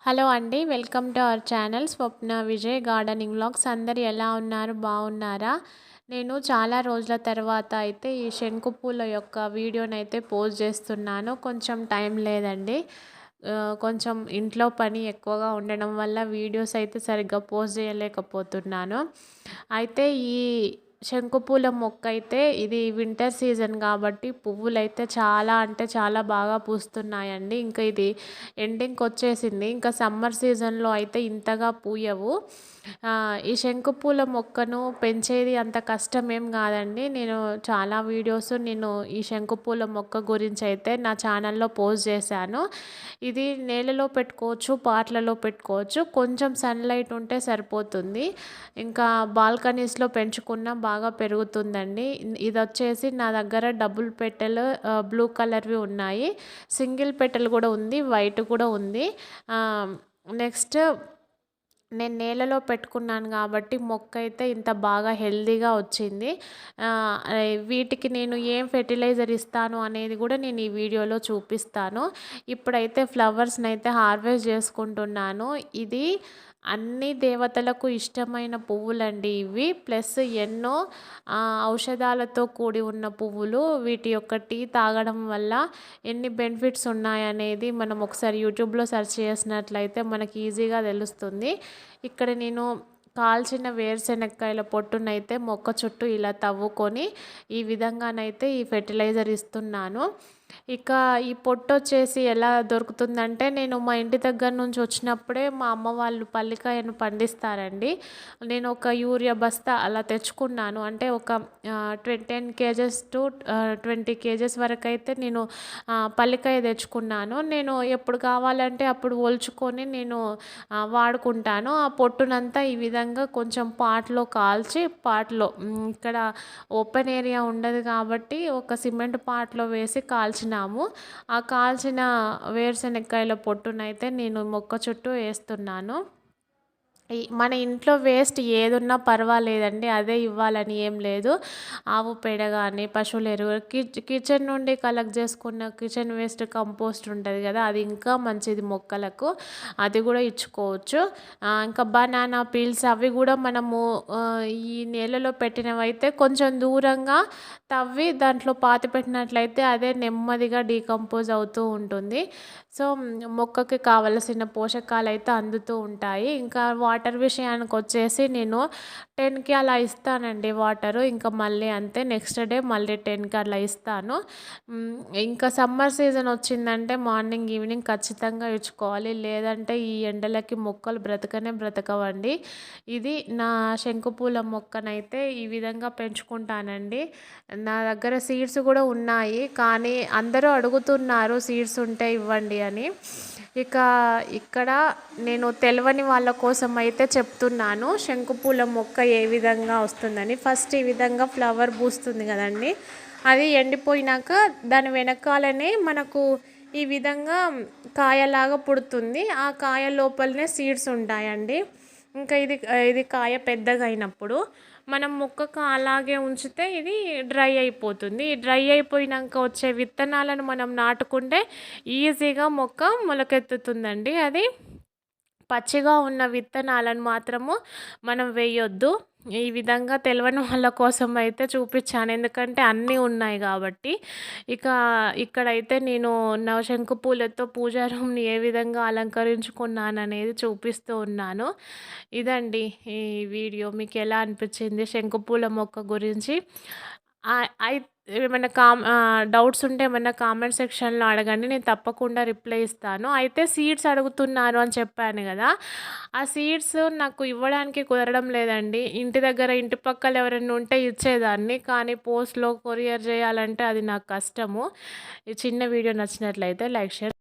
Hello అండి. Welcome to our channel Swapna Vijay gardening vlogs. అందరూ ఎలా ఉన్నారు? బాగున్నారా? నేను చాలా రోజుల తర్వాత అయితే ఈ శంకు పూల యొక్క వీడియోనైతే పోస్ట్ చేస్తున్నాను. కొంచెం టైం లేదండి. కొంచెం ఇంట్లో పని ఎక్కువగా ఉండడం వల్ల వీడియోస్ అయితే సరిగ్గా పోస్ట్ చేయలేకపోతున్నాను. అయితే ఈ శంకుపూల మొక్క అయితే ఇది వింటర్ సీజన్ కాబట్టి పువ్వులైతే చాలా అంటే చాలా బాగా పూస్తున్నాయండి. ఇంకా ఇది ఎండింగ్కి వచ్చేసింది. ఇంకా సమ్మర్ సీజన్లో అయితే ఇంతగా పూయవు. ఈ శంకుపూల మొక్కను పెంచేది అంత కష్టమేం కాదండి. నేను చాలా వీడియోస్ ఈ శంకుపూల మొక్క గురించి అయితే నా ఛానల్లో పోస్ట్ చేశాను. ఇది నేలలో పెట్టుకోవచ్చు, పాట్లలో పెట్టుకోవచ్చు. కొంచెం సన్లైట్ ఉంటే సరిపోతుంది. ఇంకా బాల్కనీస్లో పెంచుకున్న బాగా పెరుగుతుందండి. ఇది వచ్చేసి నా దగ్గర డబుల్ పెటల్ బ్లూ కలర్వి ఉన్నాయి. సింగిల్ పెటల్ కూడా ఉంది, వైట్ కూడా ఉంది. నెక్స్ట్ నేను నేలలో పెట్టుకున్నాను కాబట్టి మొక్క అయితే ఇంత బాగా హెల్తీగా వచ్చింది. వీటికి నేను ఏం ఫెర్టిలైజర్ ఇస్తాను అనేది కూడా నేను ఈ వీడియోలో చూపిస్తాను. ఇప్పుడైతే ఫ్లవర్స్ని అయితే హార్వెస్ట్ చేసుకుంటున్నాను. ఇది అన్ని దేవతలకు ఇష్టమైన పువ్వులండి ఇవి. ప్లస్ ఎన్నో ఔషధాలతో కూడి ఉన్న పువ్వులు. వీటి యొక్క టీ తాగడం వల్ల ఎన్ని బెనిఫిట్స్ ఉన్నాయనేది మనం ఒకసారి యూట్యూబ్లో సెర్చ్ చేసినట్లయితే మనకి ఈజీగా తెలుస్తుంది. ఇక్కడ నేను కాల్చిన వేరుశెనక్కాయల పొట్టునైతే మొక్క చుట్టూ ఇలా తవ్వుకొని ఈ విధంగానైతే ఈ ఫెర్టిలైజర్ ఇస్తున్నాను. ఇక ఈ పొట్టు వచ్చేసి ఎలా దొరుకుతుందంటే, నేను మా ఇంటి దగ్గర నుంచి వచ్చినప్పుడే మా అమ్మ వాళ్ళు పల్లికాయను పండిస్తారండి. నేను ఒక యూరియా బస్తా అలా తెచ్చుకున్నాను. అంటే ఒక 10 కేజెస్ టు 20 కేజెస్ వరకు అయితే నేను పల్లికాయ తెచ్చుకున్నాను. నేను ఎప్పుడు కావాలంటే అప్పుడు ఒలుచుకొని నేను వాడుకుంటాను. ఆ పొట్టునంతా ఈ విధంగా కొంచెం పాట్లో కాల్చి ఇక్కడ ఓపెన్ ఏరియా ఉండదు కాబట్టి ఒక సిమెంట్ పాట్లో వేసి కాల్చినాము. ఆ కాల్చిన వేరుశెనక్కాయల పొట్టునైతే నేను మొక్క చుట్టూ వేస్తున్నాను. మన ఇంట్లో వేస్ట్ ఏదున్నా పర్వాలేదండి, అదే ఇవ్వాలని ఏం లేదు. ఆవు పేడ కానీ, పశువుల ఎరువు, కిచెన్ నుండి కలెక్ట్ చేసుకున్న కిచెన్ వేస్ట్ కంపోస్ట్ ఉంటుంది కదా, అది ఇంకా మంచిది మొక్కలకు. అది కూడా ఇచ్చుకోవచ్చు. ఇంకా బనానా పీల్స్ అవి కూడా మనము ఈ నేలలో పెట్టినవైతే కొంచెం దూరంగా తవ్వి దాంట్లో పాతి పెట్టినట్లయితే అదే నెమ్మదిగా డీకంపోజ్ అవుతూ ఉంటుంది. సో మొక్కకి కావలసిన పోషకాలు అయితే అందుతూ ఉంటాయి. ఇంకా వాటర్ విషయానికి వచ్చేసి నేను 10కి అలా ఇస్తానండి వాటరు. ఇంకా మళ్ళీ అంతే, నెక్స్ట్ డే మళ్ళీ 10కి అలా ఇస్తాను. ఇంకా సమ్మర్ సీజన్ వచ్చిందంటే మార్నింగ్ ఈవినింగ్ ఖచ్చితంగా ఇచ్చుకోవాలి. లేదంటే ఈ ఎండలకి మొక్కలు బ్రతకవండి. ఇది నా శంకుపూల మొక్కనైతే ఈ విధంగా పెంచుకుంటానండి. నా దగ్గర సీడ్స్ కూడా ఉన్నాయి, కానీ అందరూ అడుగుతున్నారు సీడ్స్ ఉంటే ఇవ్వండి అని. ఇక ఇక్కడ నేను తెలవని వాళ్ళ కోసం అయితే చెప్తున్నాను శంకుపూల మొక్క ఏ విధంగా వస్తుందని. ఫస్ట్ ఈ విధంగా ఫ్లవర్ పూస్తుంది కదండి, అది ఎండిపోయినాక దాని వెనకాలనే మనకు ఈ విధంగా కాయలాగా పుడుతుంది. ఆ కాయ లోపలనే సీడ్స్ ఉంటాయండి. ఇంకా ఇది కాయ పెద్దగా అయినప్పుడు మనం మొక్కకు అలాగే ఉంచితే ఇది డ్రై అయిపోతుంది. ఈ డ్రై అయిపోయినాక వచ్చే విత్తనాలను మనం నాటుకుంటే ఈజీగా మొక్క మొలకెత్తుతుందండి. అది పచ్చిగా ఉన్న విత్తనాలను మాత్రము మనం వేయొద్దు. ఈ విధంగా తెలవని వాళ్ళ కోసం అయితే చూపించాను, ఎందుకంటే అన్నీ ఉన్నాయి కాబట్టి. ఇక ఇక్కడైతే నేను నా శంకు పూలతో పూజా రూమ్ని ఏ విధంగా అలంకరించుకున్నాననేది చూపిస్తూ ఉన్నాను. ఇదండి ఈ వీడియో. మీకు ఎలా అనిపించింది శంకుపూల మొక్క గురించి? ఏమైనా డౌట్స్ ఉంటే ఏమన్నా కామెంట్ సెక్షన్లో అడగండి, నేను తప్పకుండా రిప్లై ఇస్తాను. అయితే సీడ్స్ అడుగుతున్నారు అని చెప్పాను కదా, ఆ సీడ్స్ నాకు ఇవ్వడానికి కుదరడం లేదండి. ఇంటి దగ్గర ఇంటి పక్కల ఎవరైనా ఉంటే ఇచ్చేదాన్ని, కానీ పోస్ట్లో కొరియర్ చేయాలంటే అది నాకు కష్టము. ఈ చిన్న వీడియో నచ్చినట్లయితే లైక్, షేర్.